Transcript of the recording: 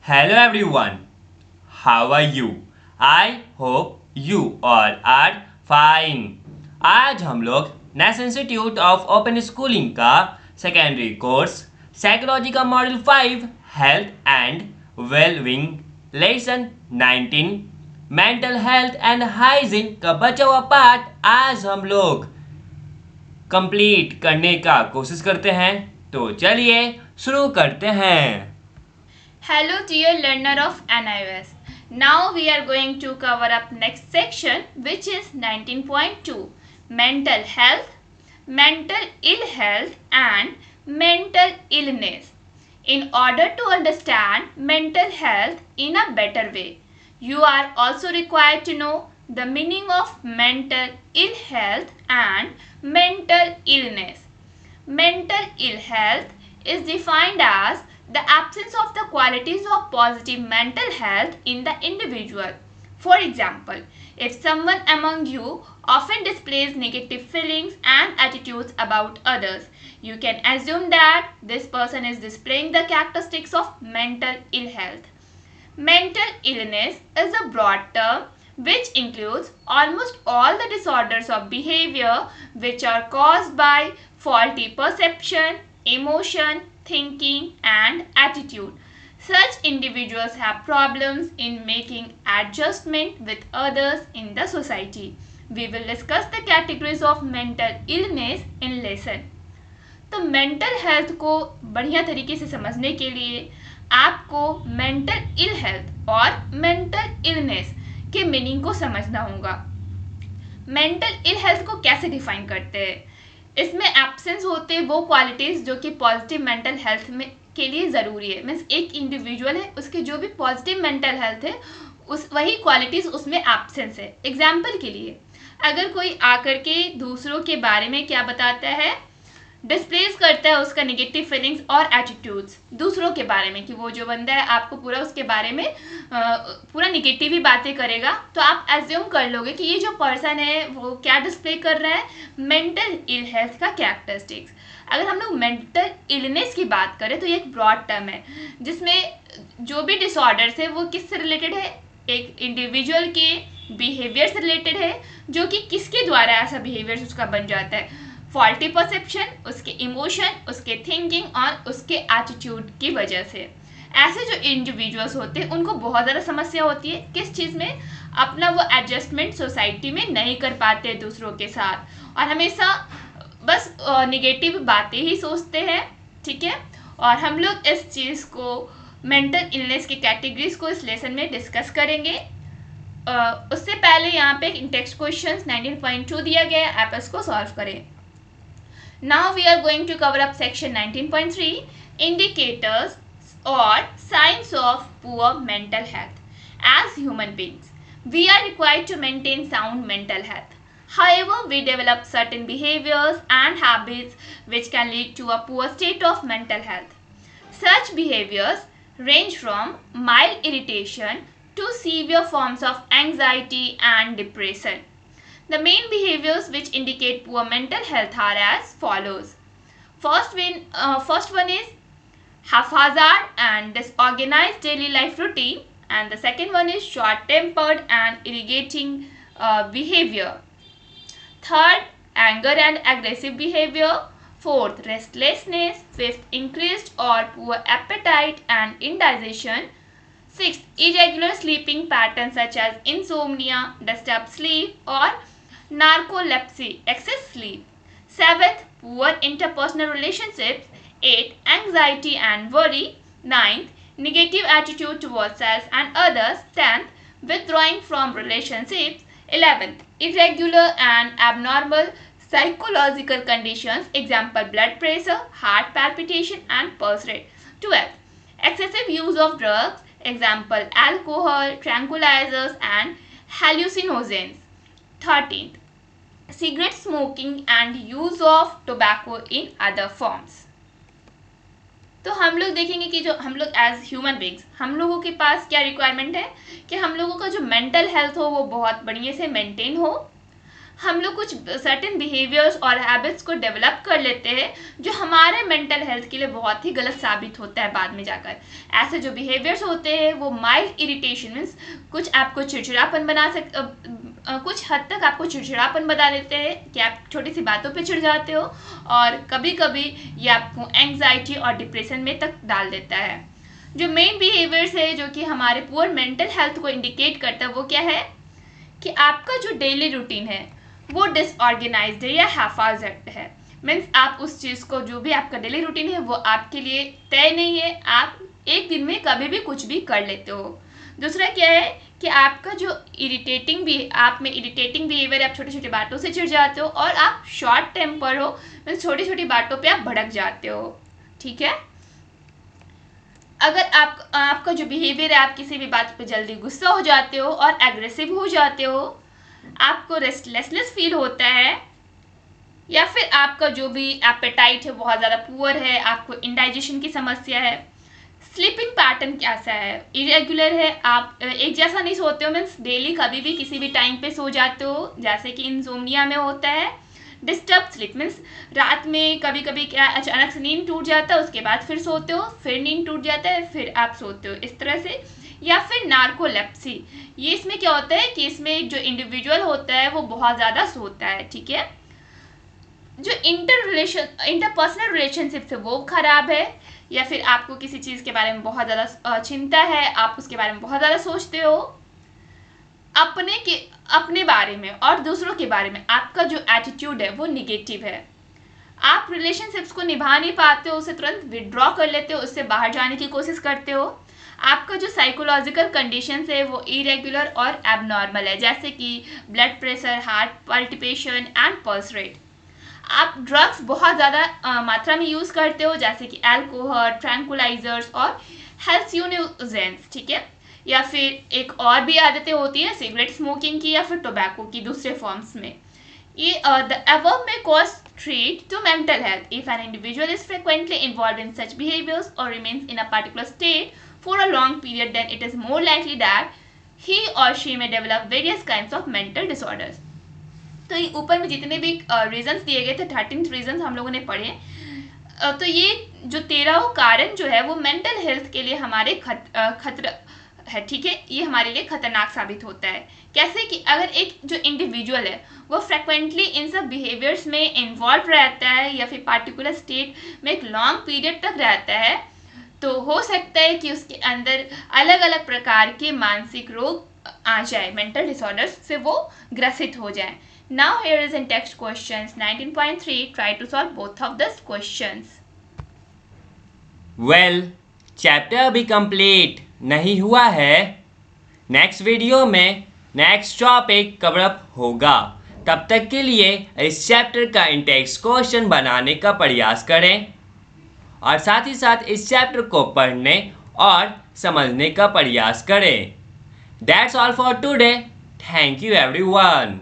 Hello everyone, how are you? I hope you all are fine. आज हम लोग national institute of open schooling का secondary course psychology का module 5 health and wellbeing lesson 19 mental health and hygiene का बचा हुआ part आज हम लोग कंप्लीट करने का कोशिश करते हैं। तो चलिए शुरू करते हैं। Hello dear learner of NIOS. Now we are going to cover up next section which is 19.2 mental health, mental ill health and mental illness. In order to understand mental health in a better way, you are also required to know the meaning of mental ill health and mental illness. Mental ill health is defined as the absence of the qualities of positive mental health in the individual. For example, if someone among you often displays negative feelings and attitudes about others, you can assume that this person is displaying the characteristics of mental ill health. Mental illness is a broad term which includes almost all the disorders of behavior which are caused by faulty perception, emotion, thinking and attitude. Such individuals have problems in making adjustment with others in the society. We will discuss the categories of mental illness in lesson. तो mental health को बढ़िया तरीके से समझने के लिए आपको mental ill health और मेंटल इलनेस के मीनिंग को समझना होगा। मेंटल इल हेल्थ को कैसे डिफाइन करते हैं? इसमें एब्सेंस होते हैं वो क्वालिटीज़ जो कि पॉजिटिव मेंटल हेल्थ में के लिए ज़रूरी है। मीन्स एक इंडिविजुअल है, उसके जो भी पॉजिटिव मेंटल हेल्थ है उस वही क्वालिटीज़ उसमें एब्सेंस है। एग्जाम्पल के लिए अगर कोई आकर के दूसरों के बारे में क्या बताता है, डिस्प्लेस करता है उसका नेगेटिव फीलिंग्स और एटीट्यूड्स दूसरों के बारे में, कि वो जो बंदा है आपको पूरा उसके बारे में पूरा नेगेटिव ही बातें करेगा, तो आप एज्यूम कर लोगे कि ये जो पर्सन है वो क्या डिस्प्ले कर रहा है, मेंटल इल हेल्थ का कैरेक्टरिस्टिक्स। अगर हम लोग मेंटल इलनेस की बात करें तो ये एक ब्रॉड टर्म है जिसमें जो भी डिसऑर्डर्स है वो किससे रिलेटेड है, एक इंडिविजुअल के बिहेवियर से रिलेटेड है, जो कि किसके द्वारा ऐसा बिहेवियर उसका बन जाता है, फॉल्टी परसेप्शन, उसके इमोशन, उसके थिंकिंग और उसके एटीट्यूड की वजह से। ऐसे जो इंडिविजुअल्स होते हैं उनको बहुत ज़्यादा समस्या होती है किस चीज़ में, अपना वो एडजस्टमेंट सोसाइटी में नहीं कर पाते दूसरों के साथ और हमेशा बस निगेटिव बातें ही सोचते हैं। ठीक है, और हम लोग इस चीज़ को मेंटल इलनेस की कैटेगरीज को इस लेसन में डिस्कस करेंगे। उससे पहले यहाँ पे टेक्स्ट क्वेश्चन 19.2 दिया गया है, आप इसको सॉल्व करें। Now we are going to cover up section 19.3 indicators or signs of poor mental health. As human beings, we are required to maintain sound mental health. However, we develop certain behaviors and habits which can lead to a poor state of mental health. Such behaviors range from mild irritation to severe forms of anxiety and depression. The main behaviors which indicate poor mental health are as follows. First one is haphazard and disorganized daily life routine, and the second one is short-tempered and irritating behavior. Third, anger and aggressive behavior. Fourth, restlessness. Fifth, increased or poor appetite and indigestion. Sixth, irregular sleeping patterns such as insomnia, disturbed sleep or narcolepsy, excess sleep. Seventh, poor interpersonal relationships. Eighth, anxiety and worry. Ninth, negative attitude towards self and others. 10th, withdrawing from relationships. 11th, irregular and abnormal psychological conditions, example blood pressure, heart palpitation and pulse rate. 12th, excessive use of drugs, example alcohol, tranquilizers and hallucinogens. 13th, cigarette smoking and use of tobacco in other forms. तो हम लोग देखेंगे कि जो हम लोग as human beings हम लोगों के पास क्या रिक्वायरमेंट है कि हम लोगों का जो मेंटल हेल्थ हो वो बहुत बढ़िया से मेंटेन हो। हम लोग कुछ सर्टेन बिहेवियर्स और हैबिट्स को डेवलप कर लेते हैं जो हमारे मेंटल हेल्थ के लिए बहुत ही गलत साबित होता है बाद में जाकर। ऐसे जो बिहेवियर्स होते हैं वो माइल्ड इरिटेशन मीन्स कुछ आपको चिड़चिड़ापन कुछ हद तक आपको चिड़चिड़ापन बता देते हैं कि आप छोटी सी बातों पे चिढ़ जाते हो, और कभी कभी ये आपको एंग्जाइटी और डिप्रेशन में तक डाल देता है। जो मेन बिहेवियर्स है जो कि हमारे पुअर मेंटल हेल्थ को इंडिकेट करता है वो क्या है कि आपका जो डेली रूटीन है वो डिसऑर्गेनाइज्ड है या हाफाजत है। मीन्स आप उस चीज़ को, जो भी आपका डेली रूटीन है वो आपके लिए तय नहीं है, आप एक दिन में कभी भी कुछ भी कर लेते हो। दूसरा क्या है कि आपका जो आप में इरिटेटिंग बिहेवियर, आप छोटी छोटी बातों से चिढ़ जाते हो और आप शॉर्ट टेम्पर हो, मीन्स छोटी छोटी बातों पे आप भड़क जाते हो। ठीक है, अगर आपका जो बिहेवियर है, आप किसी भी बात पे जल्दी गुस्सा हो जाते हो और एग्रेसिव हो जाते हो, आपको रेस्टलेसनेस फील होता है, या फिर आपका जो भी एपेटाइट है बहुत ज़्यादा पुअर है, आपको इंडाइजेशन की समस्या है, स्लीपिंग पैटर्न कैसा है, इरेगुलर है, आप एक जैसा नहीं सोते हो, मीन्स डेली कभी भी किसी भी टाइम पे सो जाते हो जैसे कि इंसोम्निया में होता है। डिस्टर्ब स्लीप मीन्स रात में कभी कभी क्या अचानक से नींद टूट जाता है, उसके बाद फिर सोते हो, फिर नींद टूट जाता है, फिर आप सोते हो, इस तरह से। या फिर नार्कोलेप्सी, ये इसमें क्या होता है कि इसमें जो इंडिविजुअल होता है वो बहुत ज़्यादा सोता है। ठीक है, जो इंटरपर्सनल रिलेशनशिप है वो खराब है, या फिर आपको किसी चीज़ के बारे में बहुत ज़्यादा चिंता है, आप उसके बारे में बहुत ज़्यादा सोचते हो, अपने बारे में और दूसरों के बारे में आपका जो एटीट्यूड है वो निगेटिव है, आप रिलेशनशिप्स को निभा नहीं पाते हो, उसे तुरंत विड्रॉ कर लेते हो, उससे बाहर जाने की कोशिश करते हो, आपका जो साइकोलॉजिकल कंडीशंस है वो इरेगुलर और एबनॉर्मल है, जैसे कि blood pressure, heart palpitation and pulse rate. आप ड्रग्स बहुत ज़्यादा मात्रा में यूज़ करते हो, जैसे कि अल्कोहल, ट्रैंकुलाइजर्स और हेल्यूसिनोजेंस। ठीक है, या फिर एक और भी आदतें होती हैं सिगरेट स्मोकिंग की या फिर टोबैको की दूसरे फॉर्म्स में। ये द अबव में cause threat to mental health. If an individual is frequently involved in such behaviors or remains in a particular state for a long period, then it is more likely that he or she may develop various kinds of mental disorders. तो ये ऊपर में जितने भी reasons दिए गए थे, 13 reasons हम लोगों ने पढ़े, तो ये जो 13 कारण जो है वो मेंटल हेल्थ के लिए हमारे खतरा है। ठीक है, ये हमारे लिए खतरनाक साबित होता है। कैसे कि अगर एक जो इंडिविजुअल है वो फ्रिक्वेंटली इन सब बिहेवियर्स में इन्वॉल्व रहता है या फिर पार्टिकुलर स्टेट में एक लॉन्ग पीरियड तक रहता है, तो हो सकता है कि उसके अंदर अलग अलग प्रकार के मानसिक रोग आ जाए, मेंटल डिसऑर्डर्स से वो ग्रसित हो जाए। Now here is in text questions 19.3. Try to solve both of these questions. Well, chapter अभी कंप्लीट नहीं हुआ है। नेक्स्ट वीडियो में नेक्स्ट टॉपिक कवर अप होगा। तब तक के लिए इस चैप्टर का इंटेक्स्ट क्वेश्चन बनाने का प्रयास करें और साथ ही साथ इस चैप्टर को पढ़ने और समझने का प्रयास करें। That's all for today. Thank you everyone.